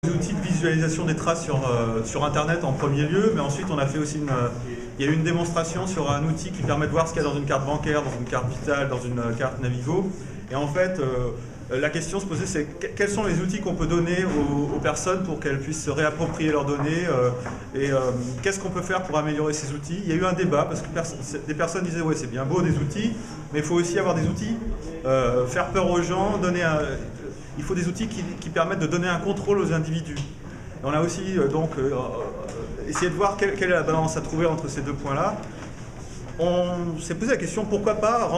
Des outils de visualisation des traces sur Internet en premier lieu, mais ensuite on a fait aussi il y a eu une démonstration sur un outil qui permet de voir ce qu'il y a dans une carte bancaire, dans une carte vitale, dans une carte Navigo. Et en fait, la question se posait, c'est quels sont les outils qu'on peut donner aux personnes pour qu'elles puissent se réapproprier leurs données et qu'est-ce qu'on peut faire pour améliorer ces outils. Il y a eu un débat parce que des personnes disaient ouais, c'est bien beau des outils, mais il faut aussi avoir des outils, faire peur aux gens, il faut des outils qui permettent de donner un contrôle aux individus. Et on a aussi essayé de voir quelle est la balance à trouver entre ces deux points-là. On s'est posé la question, pourquoi pas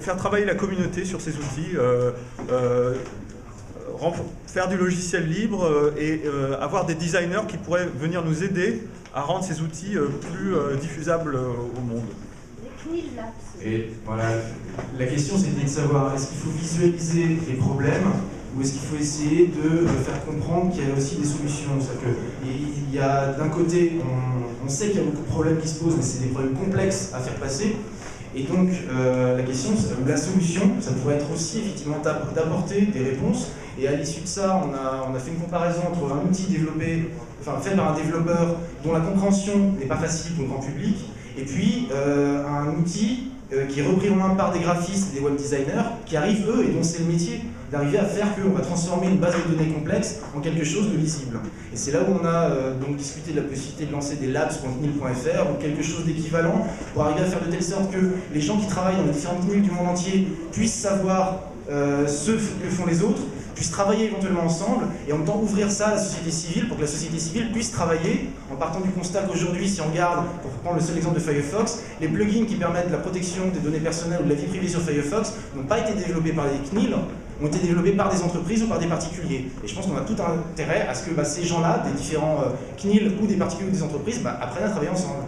faire travailler la communauté sur ces outils, faire du logiciel libre et avoir des designers qui pourraient venir nous aider à rendre ces outils plus diffusables au monde. Et voilà, la question c'était de savoir, est-ce qu'il faut visualiser les problèmes ou est-ce qu'il faut essayer de faire comprendre qu'il y a aussi des solutions? C'est-à-dire qu'il y a d'un côté, on sait qu'il y a beaucoup de problèmes qui se posent, mais c'est des problèmes complexes à faire passer. Et donc la question, la solution, ça pourrait être aussi effectivement d'apporter des réponses. Et à l'issue de ça, on a fait une comparaison entre un outil fait par un développeur dont la compréhension n'est pas facile pour le grand public, et puis un outil qui est repris en main par des graphistes et des web designers qui arrivent, eux, et dont c'est le métier, d'arriver à faire qu'on va transformer une base de données complexe en quelque chose de lisible. Et c'est là où on a donc discuté de la possibilité de lancer des labs.cnil.fr ou quelque chose d'équivalent pour arriver à faire de telle sorte que les gens qui travaillent dans les différentes CNIL du monde entier puissent savoir ce que font les autres, puissent travailler éventuellement ensemble et en même temps ouvrir ça à la société civile pour que la société civile puisse travailler en partant du constat qu'aujourd'hui, si on regarde, pour prendre le seul exemple de Firefox, les plugins qui permettent la protection des données personnelles ou de la vie privée sur Firefox n'ont pas été développés par les CNIL, ont été développés par des entreprises ou par des particuliers. Et je pense qu'on a tout intérêt à ce que ces gens-là, des différents CNIL ou des particuliers ou des entreprises, apprennent à travailler ensemble.